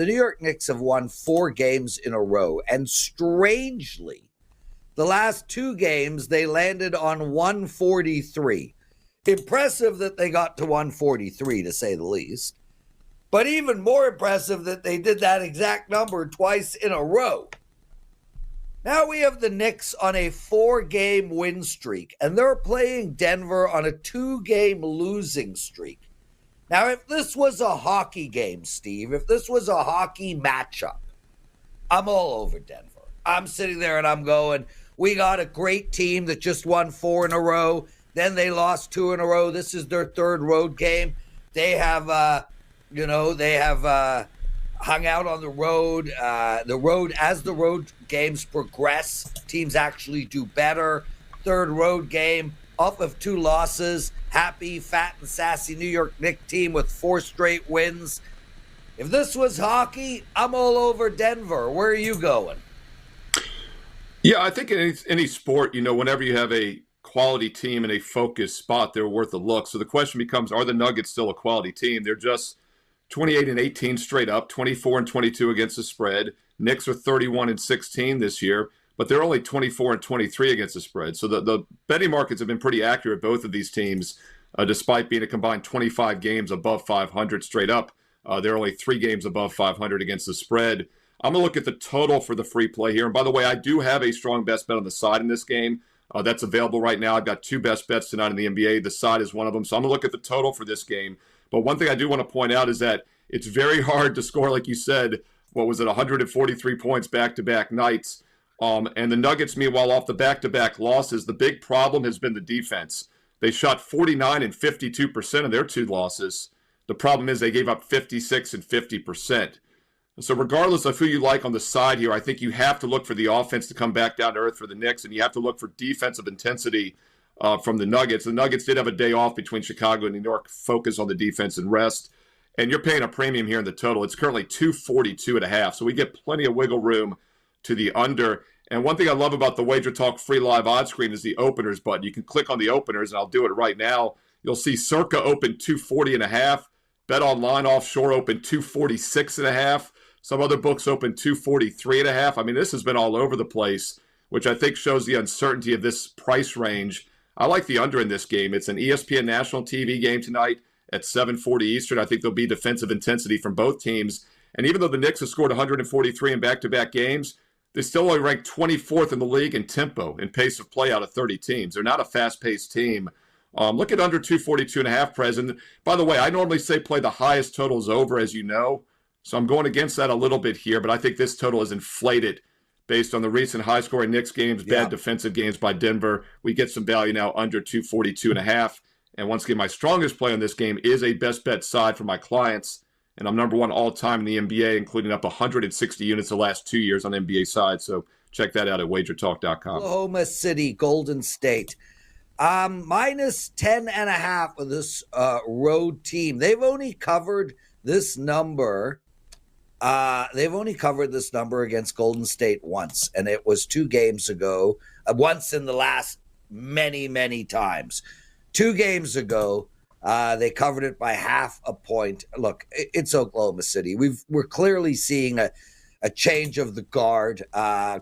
The New York Knicks have won 4 games in a row, and strangely, the last 2 games they landed on 143. Impressive that they got to 143, to say the least. But even more impressive that they did that exact number twice in a row. Now we have the Knicks on a 4-game win streak, and they're playing Denver on a 2-game losing streak. Now, if this was a hockey game, Steve, if this was a hockey matchup, I'm all over Denver. I'm sitting there and I'm going, we got a great team that just won 4 in a row. Then they lost 2 in a row. This is their 3rd road game. They have, hung out on the road. As the road games progress, teams actually do better. 3rd road game, off of 2 losses. Happy, fat, and sassy New York Knicks team with 4 straight wins. If this was hockey, I'm all over Denver. Where are you going? Yeah, I think in any sport, whenever you have a quality team in a focused spot, they're worth a look. So the question becomes, are the Nuggets still a quality team? They're just 28-18 straight up, 24-22 against the spread. Knicks are 31-16 this year, but they're only 24-23 against the spread. So the betting markets have been pretty accurate, both of these teams, despite being a combined 25 games above 500 straight up. They're only 3 games above 500 against the spread. I'm going to look at the total for the free play here. And by the way, I do have a strong best bet on the side in this game. That's available right now. I've got 2 best bets tonight in the NBA. The side is one of them. So I'm going to look at the total for this game. But one thing I do want to point out is that it's very hard to score, like you said, 143 points back-to-back nights. And the Nuggets, meanwhile, off the back-to-back losses, the big problem has been the defense. They shot 49 and 52% of their 2 losses. The problem is they gave up 56 and 50%. So regardless of who you like on the side here, I think you have to look for the offense to come back down to earth for the Knicks, and you have to look for defensive intensity from the Nuggets. The Nuggets did have a day off between Chicago and New York, focus on the defense and rest. And you're paying a premium here in the total. It's currently 242.5. So we get plenty of wiggle room to the under. And one thing I love about the WagerTalk free live odds screen is the openers button. You can click on the openers, and I'll do it right now. You'll see Circa open 240.5. Bet Online Offshore open 246.5. Some other books open 243.5. I mean, this has been all over the place, which I think shows the uncertainty of this price range. I like the under in this game. It's an ESPN national TV game tonight at 7:40 Eastern. I think there'll be defensive intensity from both teams. And even though the Knicks have scored 143 in back-to-back games, they still only rank 24th in the league in tempo and pace of play out of 30 teams. They're not a fast-paced team. Look at under 242.5, President. By the way, I normally say play the highest totals over, as you know. So I'm going against that a little bit here, but I think this total is inflated based on the recent high-scoring Knicks games, bad defensive games by Denver. We get some value now under 242.5. And once again, my strongest play on this game is a best bet side for my clients. And I'm number 1 all-time in the NBA, including up 160 units the last 2 years on the NBA side. So check that out at WagerTalk.com. Oklahoma City, Golden State. Minus 10.5 of this road team. They've only covered this number. They've only covered this number against Golden State once, and it was 2 games ago. Once in the last many, many times. 2 games ago, they covered it by half a point. Look, it's Oklahoma City. We're clearly seeing a change of the guard.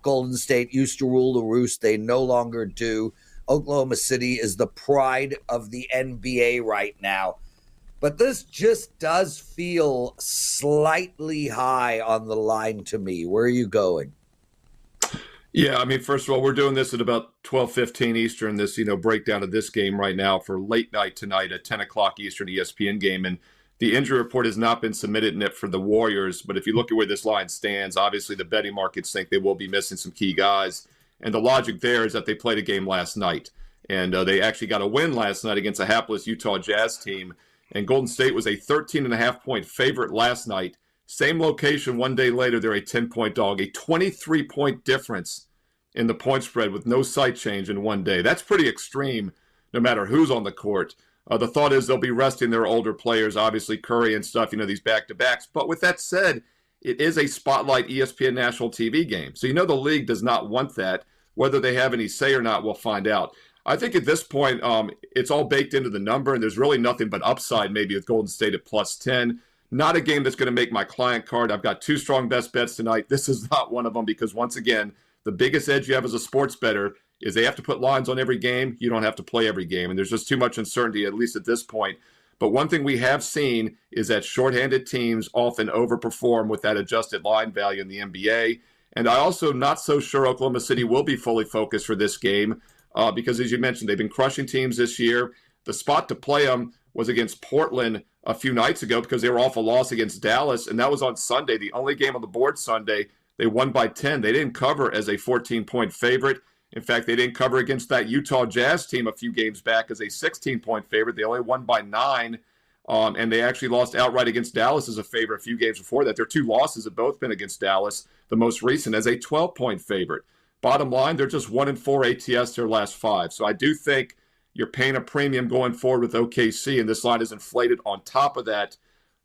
Golden State used to rule the roost. They no longer do. Oklahoma City is the pride of the NBA right now. But this just does feel slightly high on the line to me. Where are you going? Yeah, I mean, first of all, we're doing this at about 12:15 Eastern, this, breakdown of this game right now for late night tonight at 10 o'clock Eastern ESPN game. And the injury report has not been submitted yet for the Warriors. But if you look at where this line stands, obviously the betting markets think they will be missing some key guys. And the logic there is that they played a game last night. And they actually got a win last night against a hapless Utah Jazz team. And Golden State was a 13.5-point favorite last night. Same location 1 day later, they're a 10-point dog. A 23-point difference in the point spread with no site change in 1 day. That's pretty extreme no matter who's on the court. The thought is they'll be resting their older players, obviously Curry and stuff, these back-to-backs. But with that said, it is a spotlight ESPN national TV game. So the league does not want that. Whether they have any say or not, we'll find out. I think at this point, it's all baked into the number, and there's really nothing but upside maybe with Golden State at plus 10. Not a game that's going to make my client card. I've got 2 strong best bets tonight. This is not one of them because, once again, the biggest edge you have as a sports bettor is they have to put lines on every game. You don't have to play every game, and there's just too much uncertainty, at least at this point. But one thing we have seen is that shorthanded teams often overperform with that adjusted line value in the NBA. And I also not so sure Oklahoma City will be fully focused for this game because, as you mentioned, they've been crushing teams this year. The spot to play them was against Portland a few nights ago because they were off a loss against Dallas, and that was on Sunday, the only game on the board Sunday. They won by 10. They didn't cover as a 14-point favorite. In fact, they didn't cover against that Utah Jazz team a few games back as a 16-point favorite. They only won by 9, and they actually lost outright against Dallas as a favorite a few games before that. Their 2 losses have both been against Dallas, the most recent as a 12-point favorite. Bottom line, they're just 1-4 ATS their last 5. So I do think you're paying a premium going forward with OKC, and this line is inflated on top of that.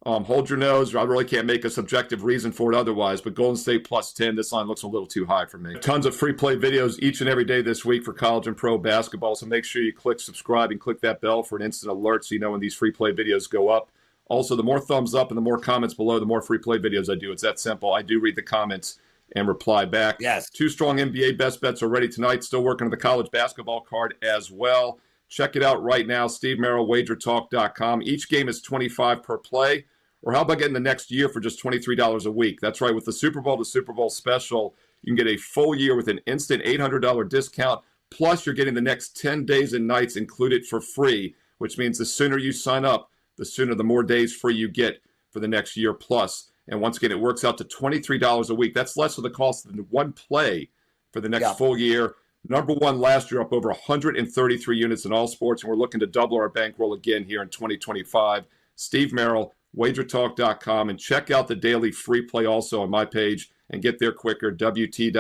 Hold your nose. I really can't make a subjective reason for it otherwise, but Golden State plus 10, this line looks a little too high for me. Tons of free play videos each and every day this week for college and pro basketball, so make sure you click subscribe and click that bell for an instant alert so you know when these free play videos go up. Also, the more thumbs up and the more comments below, the more free play videos I do. It's that simple. I do read the comments and reply back. Yes. 2 strong NBA best bets are ready tonight. Still working on the college basketball card as well. Check it out right now, Steve Merril, WagerTalk.com. Each game is $25 per play. Or how about getting the next year for just $23 a week? That's right. With the Super Bowl to Super Bowl special, you can get a full year with an instant $800 discount. Plus, you're getting the next 10 days and nights included for free, which means the sooner you sign up, the sooner the more days free you get for the next year plus. And once again, it works out to $23 a week. That's less of the cost than one play for the next full year. Number 1 last year, up over 133 units in all sports, and we're looking to double our bankroll again here in 2025. Steve Merril, WagerTalk.com, and check out the daily free play also on my page and get there quicker, wt.buzz/SM.